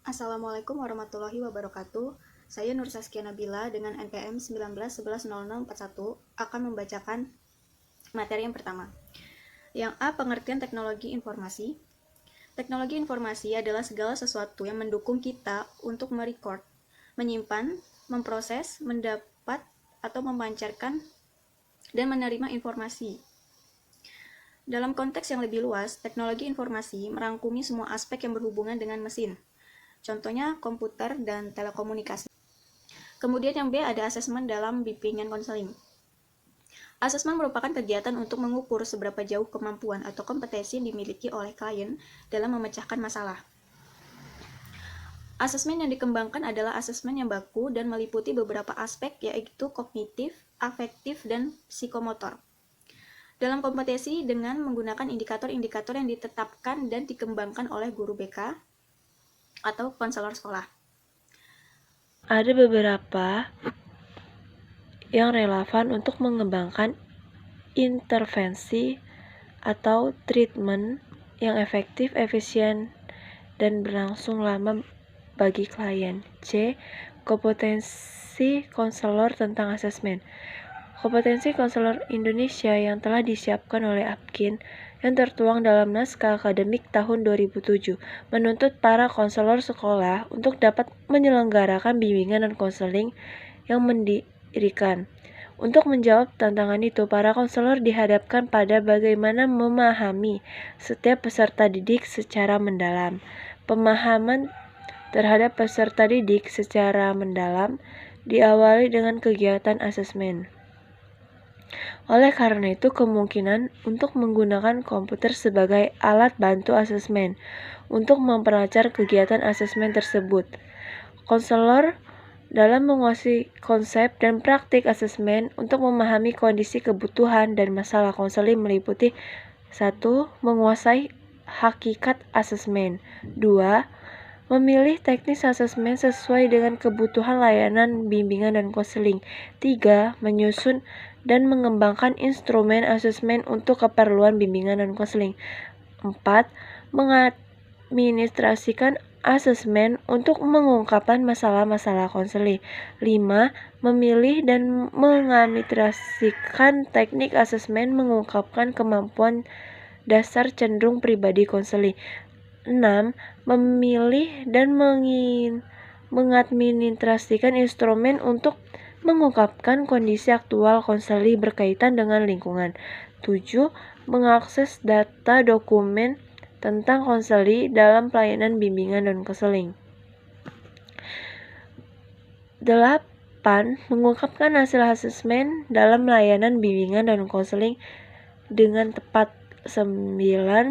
Assalamualaikum warahmatullahi wabarakatuh. Saya Nur Saskia Nabila dengan NPM 19110041 akan membacakan materi yang pertama. Yang A. Pengertian teknologi informasi. Teknologi informasi adalah segala sesuatu yang mendukung kita untuk merecord, menyimpan, memproses, mendapat, atau memancarkan, dan menerima informasi. Dalam konteks yang lebih luas, teknologi informasi merangkumi semua aspek yang berhubungan dengan mesin. Contohnya komputer dan telekomunikasi. Kemudian yang B ada asesmen dalam bimbingan konseling. Asesmen merupakan kegiatan untuk mengukur seberapa jauh kemampuan atau kompetensi yang dimiliki oleh klien dalam memecahkan masalah. Asesmen yang dikembangkan adalah asesmen yang baku dan meliputi beberapa aspek yaitu kognitif, afektif, dan psikomotor. Dalam kompetensi dengan menggunakan indikator-indikator yang ditetapkan dan dikembangkan oleh guru BK atau konselor sekolah. Ada beberapa yang relevan untuk mengembangkan intervensi atau treatment yang efektif, efisien, dan berlangsung lama bagi klien. C. Kompetensi konselor tentang asesmen. Kompetensi konselor Indonesia yang telah disiapkan oleh APKIN yang tertuang dalam naskah akademik tahun 2007 menuntut para konselor sekolah untuk dapat menyelenggarakan bimbingan dan konseling yang mendirikan. Untuk menjawab tantangan itu, para konselor dihadapkan pada bagaimana memahami setiap peserta didik secara mendalam. Pemahaman terhadap peserta didik secara mendalam diawali dengan kegiatan asesmen. Oleh karena itu, kemungkinan untuk menggunakan komputer sebagai alat bantu asesmen untuk memperlancar kegiatan asesmen tersebut. Konselor dalam menguasai konsep dan praktik asesmen untuk memahami kondisi kebutuhan dan masalah konseling meliputi 1. Menguasai hakikat asesmen. 2. Memilih teknis asesmen sesuai dengan kebutuhan layanan bimbingan dan konseling. 3. Menyusun dan mengembangkan instrumen asesmen untuk keperluan bimbingan dan konseling. 4. Mengadministrasikan asesmen untuk mengungkapkan masalah-masalah konseling. 5. Memilih dan mengadministrasikan teknik asesmen mengungkapkan kemampuan dasar cenderung pribadi konseling. 6. Memilih dan mengadministrasikan instrumen untuk mengungkapkan kondisi aktual konseling berkaitan dengan lingkungan. 7. Mengakses data dokumen tentang konseling dalam pelayanan bimbingan dan konseling. 8. Mengungkapkan hasil asesmen dalam layanan bimbingan dan konseling dengan tepat. 9.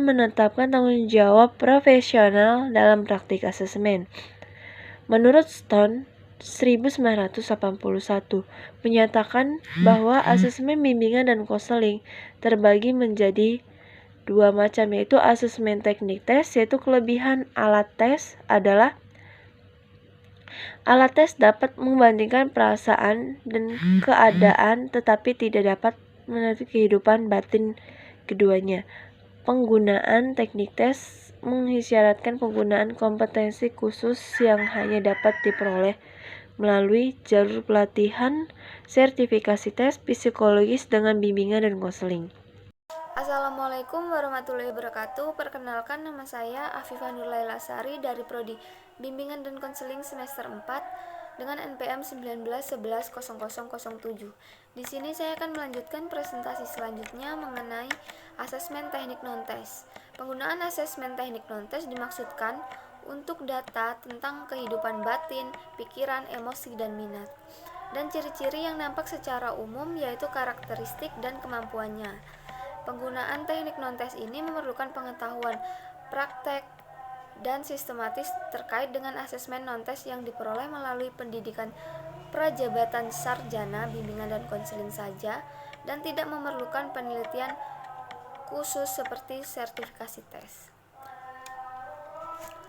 Menetapkan tanggung jawab profesional dalam praktik asesmen. Menurut Stone 1981 menyatakan bahwa asesmen bimbingan dan konseling terbagi menjadi dua macam, yaitu asesmen teknik tes, yaitu kelebihan alat tes adalah alat tes dapat membandingkan perasaan dan keadaan tetapi tidak dapat meneliti kehidupan batin keduanya. Penggunaan teknik tes mengisyaratkan penggunaan kompetensi khusus yang hanya dapat diperoleh melalui jalur pelatihan sertifikasi tes psikologis dengan bimbingan dan konseling. Assalamualaikum warahmatullahi wabarakatuh. Perkenalkan, nama saya Afifah Nurlaila Sari dari Prodi Bimbingan dan Konseling semester 4 dengan NPM 19110007. Di sini saya akan melanjutkan presentasi selanjutnya mengenai asesmen teknik non-tes. Penggunaan asesmen teknik non-tes dimaksudkan untuk data tentang kehidupan batin, pikiran, emosi, dan minat. Dan ciri-ciri yang nampak secara umum yaitu karakteristik dan kemampuannya. Penggunaan teknik non-tes ini memerlukan pengetahuan praktek dan sistematis terkait dengan asesmen non-tes yang diperoleh melalui pendidikan prajabatan sarjana bimbingan dan konseling saja dan tidak memerlukan penelitian khusus seperti sertifikasi tes.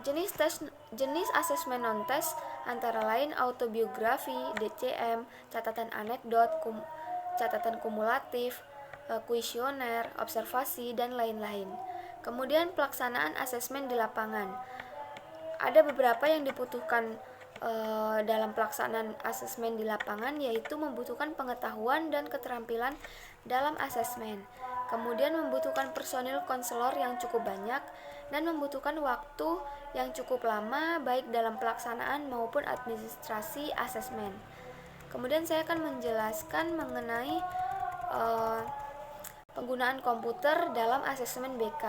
Jenis asesmen non-tes antara lain autobiografi, DCM, catatan anekdot, catatan kumulatif, kuesioner, observasi, dan lain-lain. Kemudian pelaksanaan asesmen di lapangan. ada beberapa yang dibutuhkan dalam pelaksanaan asesmen di lapangan, yaitu membutuhkan pengetahuan dan keterampilan dalam asesmen, kemudian membutuhkan personil konselor yang cukup banyak, dan membutuhkan waktu yang cukup lama baik dalam pelaksanaan maupun administrasi asesmen. Kemudian saya akan menjelaskan mengenai penggunaan komputer dalam asesmen BK.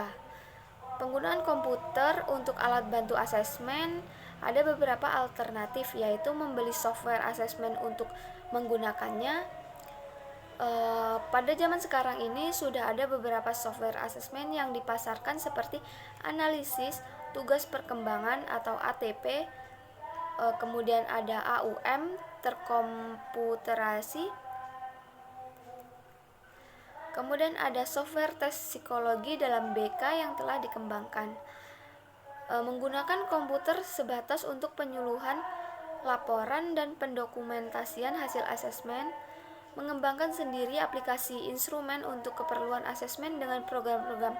Penggunaan komputer untuk alat bantu asesmen ada beberapa alternatif, yaitu membeli software asesmen untuk menggunakannya. Pada zaman sekarang ini sudah ada beberapa software asesmen yang dipasarkan seperti analisis tugas perkembangan atau ATP, kemudian ada AUM terkomputerasi, kemudian ada software tes psikologi dalam BK yang telah dikembangkan. Menggunakan komputer sebatas untuk penyuluhan, laporan, dan pendokumentasian hasil asesmen, mengembangkan sendiri aplikasi instrumen untuk keperluan asesmen dengan program-program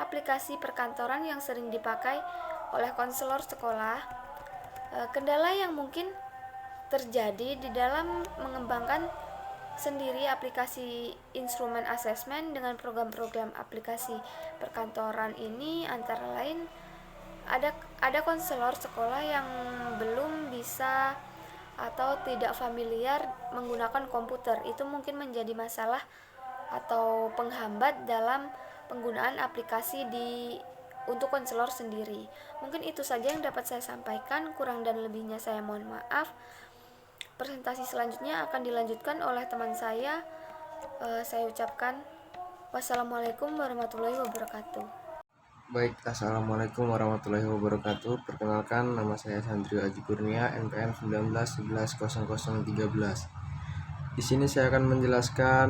aplikasi perkantoran yang sering dipakai oleh konselor sekolah. Kendala yang mungkin terjadi di dalam mengembangkan sendiri aplikasi instrumen asesmen dengan program-program aplikasi perkantoran ini antara lain ada konselor sekolah yang belum bisa atau tidak familiar menggunakan komputer. Itu mungkin menjadi masalah atau penghambat dalam penggunaan aplikasi untuk konselor sendiri. Mungkin itu saja yang dapat saya sampaikan, kurang dan lebihnya saya mohon maaf. Presentasi selanjutnya akan dilanjutkan oleh teman saya. Saya ucapkan wassalamualaikum warahmatullahi wabarakatuh. Baik, Assalamualaikum warahmatullahi wabarakatuh. Perkenalkan, nama saya Sandrio Aji Kurnia, NPM 19110013. Di sini saya akan menjelaskan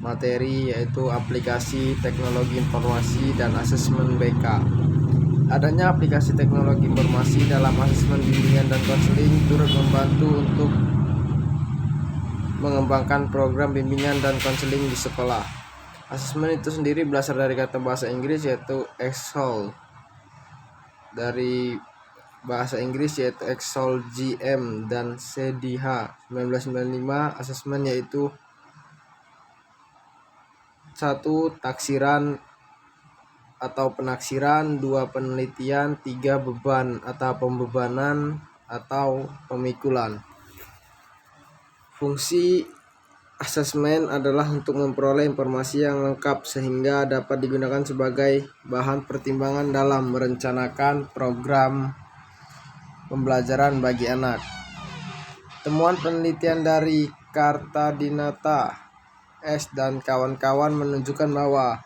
materi yaitu aplikasi teknologi informasi dan asesmen BK. Adanya aplikasi teknologi informasi dalam asesmen bimbingan dan konseling turut membantu untuk mengembangkan program bimbingan dan konseling di sekolah. Asesmen itu sendiri berasal dari kata bahasa Inggris yaitu EXALT. Dari bahasa Inggris yaitu EXALT GM dan CDH 1995. Asesmen yaitu 1. Taksiran atau penaksiran, 2. Penelitian, 3. Beban atau pembebanan atau pemikulan. Fungsi asesmen adalah untuk memperoleh informasi yang lengkap sehingga dapat digunakan sebagai bahan pertimbangan dalam merencanakan program pembelajaran bagi anak. Temuan penelitian dari Kartadinata S. dan kawan-kawan menunjukkan bahwa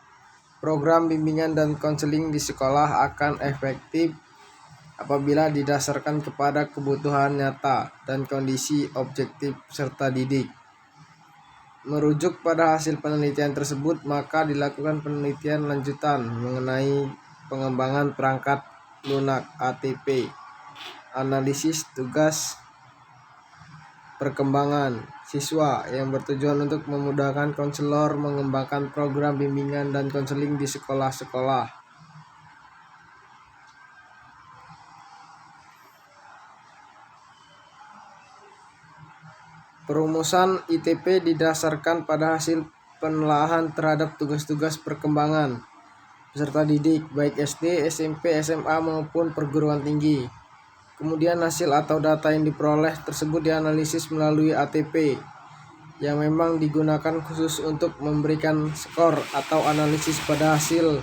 program bimbingan dan konseling di sekolah akan efektif apabila didasarkan kepada kebutuhan nyata dan kondisi objektif serta didik. Merujuk pada hasil penelitian tersebut, maka dilakukan penelitian lanjutan mengenai pengembangan perangkat lunak ATP, analisis tugas perkembangan siswa yang bertujuan untuk memudahkan konselor mengembangkan program bimbingan dan konseling di sekolah-sekolah. Perumusan ITP didasarkan pada hasil penelaahan terhadap tugas-tugas perkembangan peserta didik baik SD, SMP, SMA maupun perguruan tinggi. Kemudian hasil atau data yang diperoleh tersebut dianalisis melalui ATP yang memang digunakan khusus untuk memberikan skor atau analisis pada hasil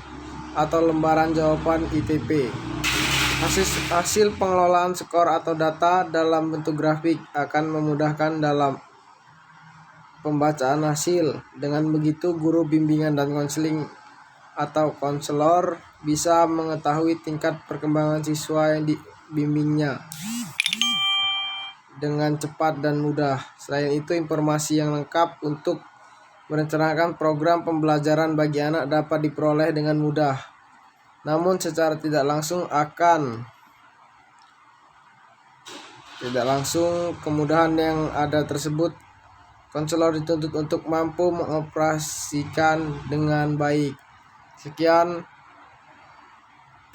atau lembaran jawaban ITP. Hasil pengelolaan skor atau data dalam bentuk grafik akan memudahkan dalam pembacaan hasil. Dengan begitu, guru bimbingan dan konseling atau konselor bisa mengetahui tingkat perkembangan siswa yang dibimbingnya dengan cepat dan mudah. Selain itu, informasi yang lengkap untuk merencanakan program pembelajaran bagi anak dapat diperoleh dengan mudah. Namun secara tidak langsung kemudahan yang ada tersebut, konselor dituntut untuk mampu mengoperasikan dengan baik. Sekian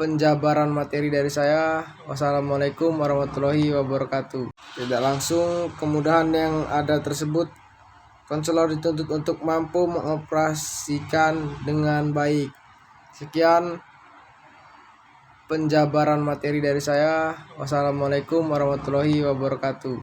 penjabaran materi dari saya. Wassalamualaikum warahmatullahi wabarakatuh. Tidak langsung kemudahan yang ada tersebut, konselor dituntut untuk mampu mengoperasikan dengan baik. Sekian penjabaran materi dari saya. Wassalamualaikum warahmatullahi wabarakatuh.